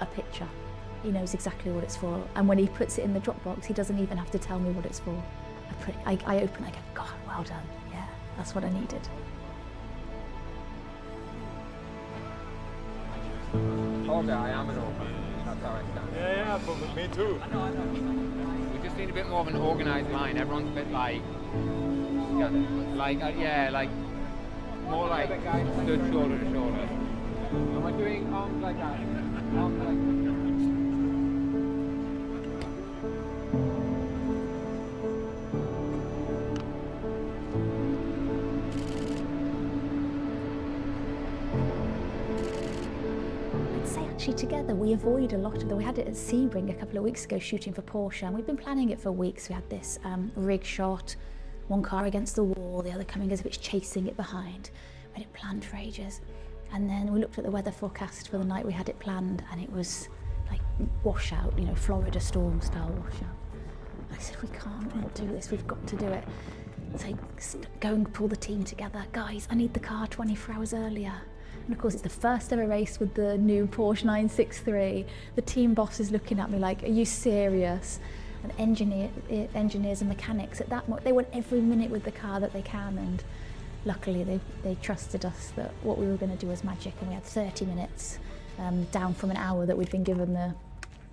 a picture. He knows exactly what it's for. And when he puts it in the Dropbox, he doesn't even have to tell me what it's for. I open, I go, God, well done. Yeah, that's what I needed. told you I am an open. That's how I stand. Yeah, but me too. I know. We just need a bit more of an organised line. Everyone's a bit like more like stood shoulder to shoulder. Am I doing arms like that? Arms like that. Actually together we avoid a lot of them. We had it at Sebring a couple of weeks ago shooting for Porsche, and we've been planning it for weeks. We had this rig shot, one car against the wall, the other coming as if it's chasing it behind. We had it planned for ages, and then we looked at the weather forecast for the night we had it planned, and it was like washout, you know, Florida storm style washout. I said, we can't do this, we've got to do it. So go and pull the team together. Guys, I need the car 24 hours earlier. And of course it's the first ever race with the new Porsche 963. The team boss is looking at me like, are you serious? And engineers and mechanics at that point, they want every minute with the car that they can, and luckily they trusted us that what we were going to do was magic, and we had 30 minutes down from an hour that we'd been given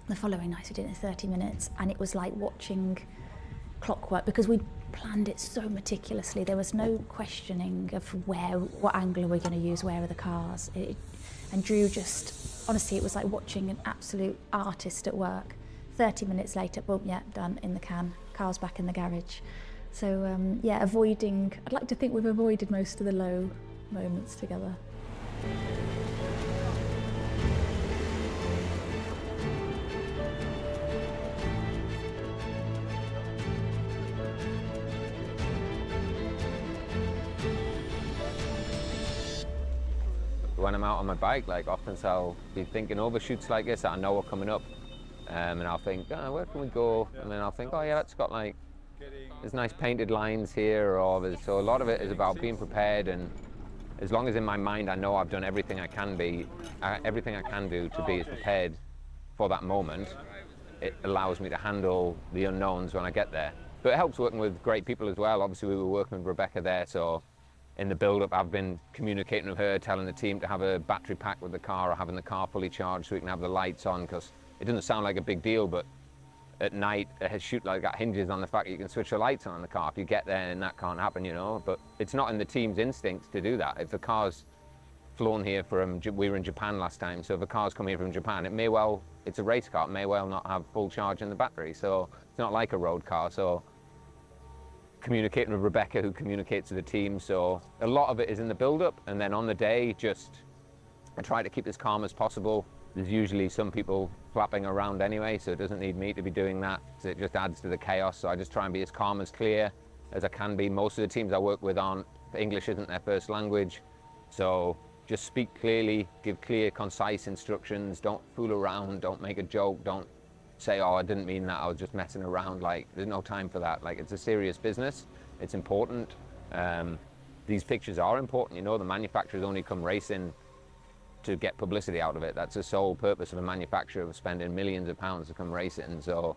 the following night. We did it in 30 minutes, and it was like watching clockwork because we planned it so meticulously. There was no questioning of what angle are we going to use, where are the cars. And Drew just, honestly, it was like watching an absolute artist at work. 30 minutes later, boom, yeah, done, in the can. Car's back in the garage. So yeah, I'd like to think we've avoided most of the low moments together. When I'm out on my bike, like often I'll be thinking over shoots like this that I know are coming up, and I'll think, oh, where can we go? And then I'll think, oh yeah, that's got like, there's nice painted lines here, so a lot of it is about being prepared, and as long as in my mind I know I've done everything I can do to be as prepared for that moment, it allows me to handle the unknowns when I get there. But it helps working with great people as well. Obviously we were working with Rebecca there, so in the build-up, I've been communicating with her, telling the team to have a battery pack with the car or having the car fully charged so we can have the lights on, because it doesn't sound like a big deal, but at night, a shoot like that hinges on the fact that you can switch the lights on the car if you get there, and that can't happen, you know. But it's not in the team's instincts to do that. If the car's flown here we were in Japan last time, so if a car's come here from Japan, it's a race car, it may well not have full charge in the battery, so it's not like a road car. So communicating with Rebecca, who communicates with the team, so a lot of it is in the build-up, and then on the day, I try to keep as calm as possible. There's usually some people flapping around anyway, so it doesn't need me to be doing that, so it just adds to the chaos. So I just try and be as calm, as clear as I can be. Most of the teams I work with English isn't their first language, so just speak clearly, give clear, concise instructions, don't fool around, don't make a joke, don't say, oh, I didn't mean that, I was just messing around. Like, there's no time for that. Like, it's a serious business, it's important. These pictures are important, you know, the manufacturers only come racing to get publicity out of it. That's the sole purpose of a manufacturer, of spending millions of pounds to come racing. So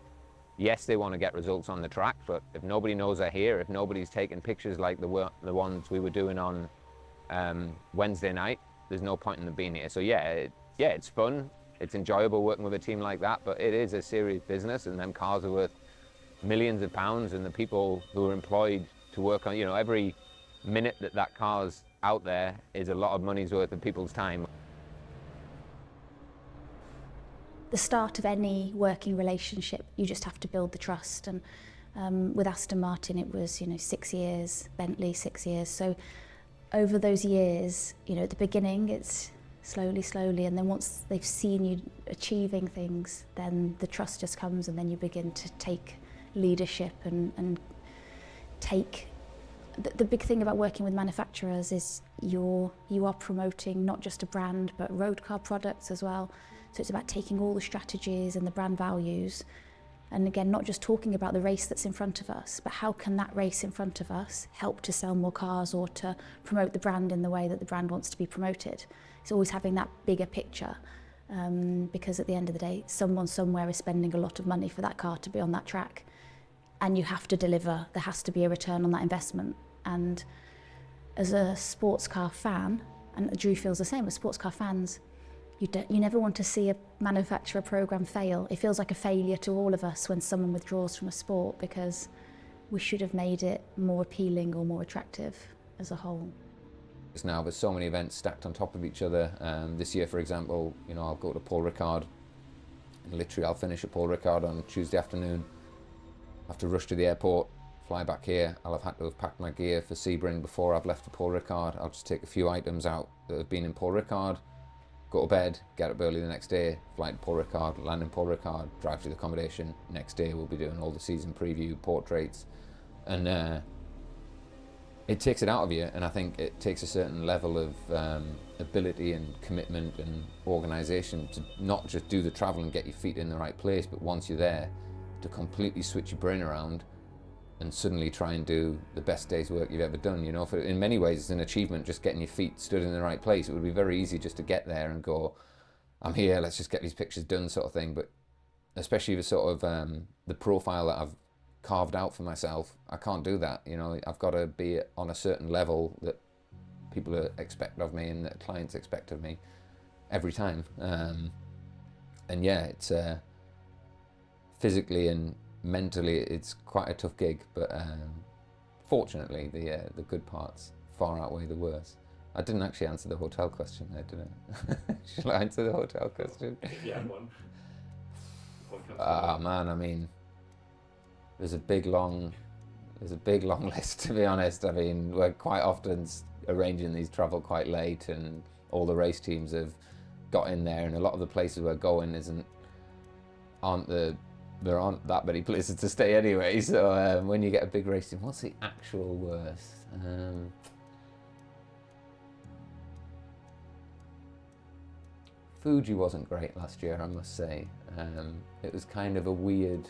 yes, they want to get results on the track, but if nobody knows they're here, if nobody's taking pictures like the ones we were doing on Wednesday night, there's no point in them being here. So yeah, it's fun. It's enjoyable working with a team like that, but it is a serious business, and them cars are worth millions of pounds, and the people who are employed to work on, you know, every minute that car's out there is a lot of money's worth of people's time. The start of any working relationship, you just have to build the trust, and with Aston Martin it was, you know, 6 years, Bentley 6 years, so over those years, you know, at the beginning it's slowly, and then once they've seen you achieving things, then the trust just comes, and then you begin to take leadership and take. The big thing about working with manufacturers is you are promoting not just a brand, but road car products as well. So it's about taking all the strategies and the brand values, and again, not just talking about the race that's in front of us, but how can that race in front of us help to sell more cars or to promote the brand in the way that the brand wants to be promoted. It's always having that bigger picture, because at the end of the day, someone somewhere is spending a lot of money for that car to be on that track, and you have to deliver. There has to be a return on that investment. And as a sports car fan, and Drew feels the same, as sports car fans, You never want to see a manufacturer program fail. It feels like a failure to all of us when someone withdraws from a sport, because we should have made it more appealing or more attractive as a whole. Now there's so many events stacked on top of each other. This year, for example, you know, I'll go to Paul Ricard. And literally, I'll finish at Paul Ricard on Tuesday afternoon. I have to rush to the airport, fly back here. I'll have had to have packed my gear for Sebring before I've left for Paul Ricard. I'll just take a few items out that have been in Paul Ricard, go to bed, get up early the next day, fly to Paul Ricard, land in Paul Ricard, drive to the accommodation. Next day we'll be doing all the season preview, portraits, and it takes it out of you, and I think it takes a certain level of ability and commitment and organisation to not just do the travel and get your feet in the right place, but once you're there, to completely switch your brain around and suddenly try and do the best day's work you've ever done. You know, in many ways it's an achievement just getting your feet stood in the right place. It would be very easy just to get there and go, I'm here, let's just get these pictures done, sort of thing. But especially the sort of the profile that I've carved out for myself, I can't do that. You know, I've got to be on a certain level that people expect of me and that clients expect of me every time. And yeah, it's physically and mentally it's quite a tough gig, but fortunately the good parts far outweigh the worst. I didn't actually answer the hotel question there, did I? Shall I answer the hotel question? Yeah, one. Ah, man, I mean, there's a big long list, to be honest. I mean, we're quite often arranging these travel quite late, and all the race teams have got in there, and a lot of the places we're going there aren't that many places to stay anyway. So when you get a big race team, what's the actual worst? Fuji wasn't great last year, I must say. It was kind of a weird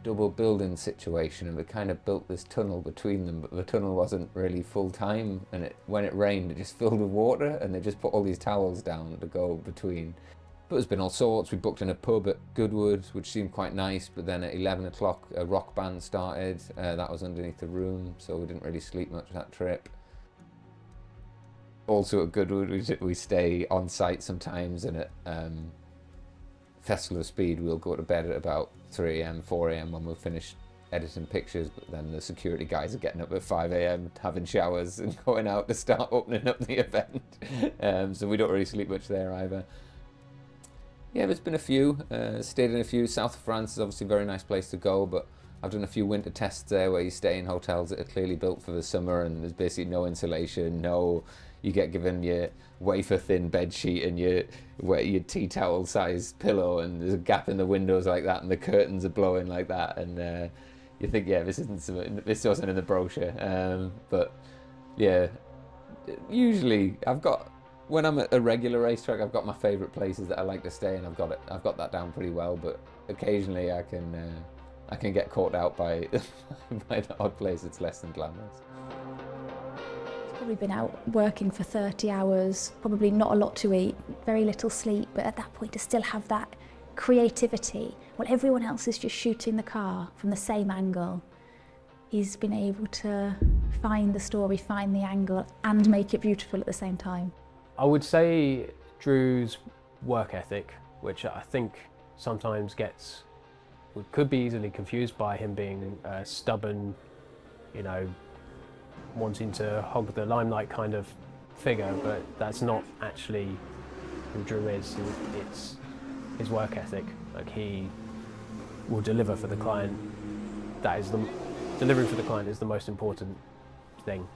double building situation, and we kind of built this tunnel between them, but the tunnel wasn't really full time, and when it rained it just filled with water, and they just put all these towels down to go between. But there's been all sorts. We booked in a pub at Goodwood, which seemed quite nice, but then at 11 o'clock a rock band started. That was underneath the room, so we didn't really sleep much that trip. Also at Goodwood we stay on site sometimes, and at Festival of Speed we'll go to bed at about 3 a.m, 4 a.m. when we've finished editing pictures, but then the security guys are getting up at 5 a.m, having showers and going out to start opening up the event. So we don't really sleep much there either. Yeah, there's been a few, stayed in a few. South of France is obviously a very nice place to go, but I've done a few winter tests there where you stay in hotels that are clearly built for the summer, and there's basically no insulation, you get given your wafer thin bed sheet and your tea towel sized pillow, and there's a gap in the windows like that, and the curtains are blowing like that, and you think, yeah, this wasn't in the brochure. But yeah, usually when I'm at a regular racetrack, I've got my favourite places that I like to stay, and I've got that down pretty well. But occasionally I can get caught out by by the odd place that's less than glamorous. Probably been out working for 30 hours, probably not a lot to eat, very little sleep, but at that point to still have that creativity while everyone else is just shooting the car from the same angle. He's been able to find the story, find the angle, and make it beautiful at the same time. I would say Drew's work ethic, which I think sometimes could be easily confused by him being stubborn, you know, wanting to hog the limelight kind of figure, but that's not actually who Drew is. It's his work ethic. Like, he will deliver for the client. Delivering for the client is the most important thing,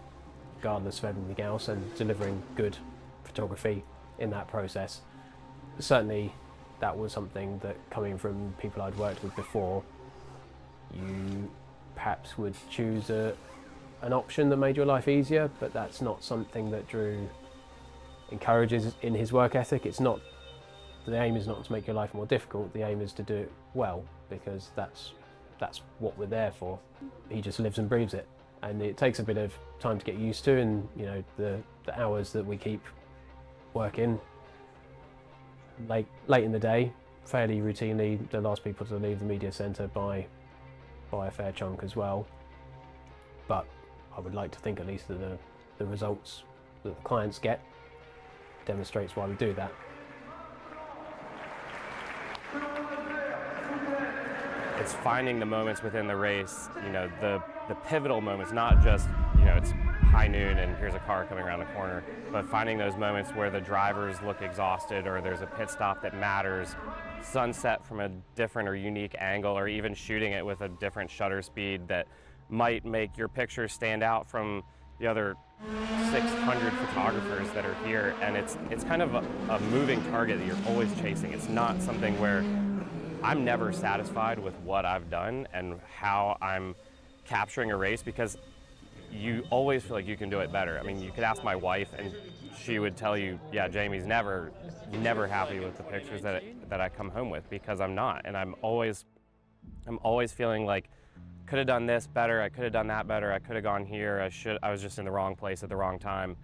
regardless of everything else, and delivering good photography in that process. Certainly that was something that, coming from people I'd worked with before, you perhaps would choose an option that made your life easier, but that's not something that Drew encourages in his work ethic. The aim is not to make your life more difficult, the aim is to do it well, because that's what we're there for. He just lives and breathes it, and it takes a bit of time to get used to, and you know, the hours that we keep working late in the day, fairly routinely, the last people to leave the media centre by a fair chunk as well. But I would like to think at least that the results that the clients get demonstrates why we do that. it's finding the moments within the race, you know, the pivotal moments, not just, you know, it's high noon and here's a car coming around the corner, but finding those moments where the drivers look exhausted or there's a pit stop that matters, sunset from a different or unique angle, or even shooting it with a different shutter speed that might make your picture stand out from the other 600 photographers that are here. And it's kind of a moving target that you're always chasing. It's not something where I'm never satisfied with what I've done and how I'm capturing a race, because you always feel like you can do it better. I mean, you could ask my wife and she would tell you, yeah, Jamey's never happy with the pictures that I come home with, because I'm not. And I'm always feeling like, could have done this better, I could have done that better, I could have gone here, I was just in the wrong place at the wrong time.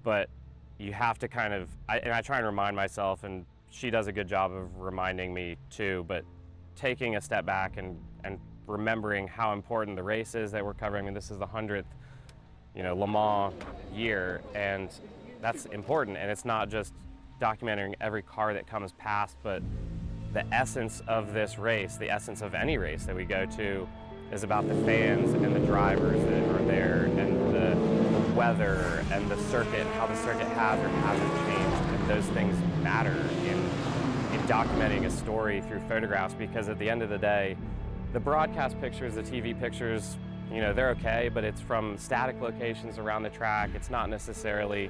But you have to kind of, and I try and remind myself, and she does a good job of reminding me too, but taking a step back and remembering how important the race is that we're covering. I mean, this is the 100th, you know, Le Mans year, and that's important. And it's not just documenting every car that comes past, but the essence of this race, the essence of any race that we go to, is about the fans and the drivers that are there, and the weather and the circuit, and how the circuit has or hasn't changed. And those things matter in documenting a story through photographs, because at the end of the day, the broadcast pictures, the TV pictures, you know, they're okay, but it's from static locations around the track. It's not necessarily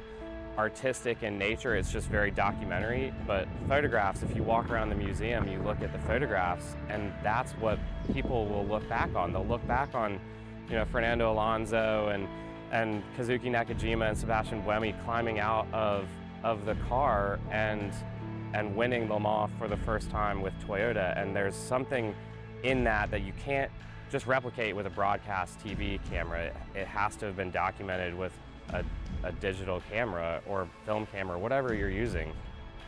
artistic in nature, it's just very documentary. But photographs, if you walk around the museum, you look at the photographs, and that's what people will look back on. They'll look back on, you know, Fernando Alonso and Kazuki Nakajima and Sebastian Buemi climbing out of the car and winning Le Mans for the first time with Toyota. And there's something in that you can't just replicate with a broadcast TV camera. It has to have been documented with a digital camera or film camera, whatever you're using,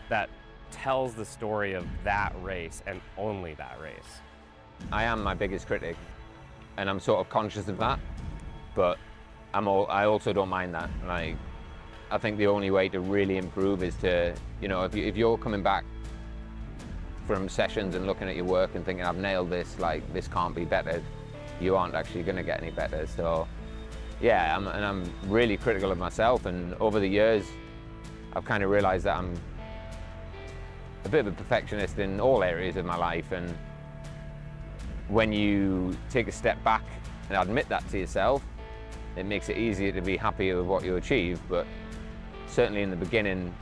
that tells the story of that race and only that race. I am my biggest critic, and I'm sort of conscious of that, but I also don't mind that. Like, I think the only way to really improve is to, you know, if you're coming back from sessions and looking at your work and thinking, I've nailed this, like, this can't be better, you aren't actually going to get any better. So yeah, I'm really critical of myself, and over the years I've kind of realized that I'm a bit of a perfectionist in all areas of my life. And when you take a step back and admit that to yourself, it makes it easier to be happy with what you achieve. But certainly in the beginning,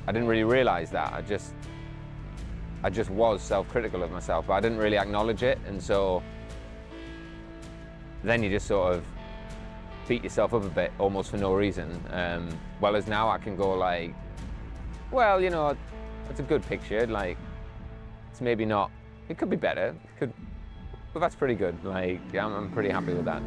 I didn't really realize that. I just was self-critical of myself, but I didn't really acknowledge it. And so then you just sort of beat yourself up a bit, almost for no reason. Whereas now I can go like, well, you know, it's a good picture. Like, it's maybe not, it could be better, but that's pretty good. Like, yeah, I'm pretty happy with that.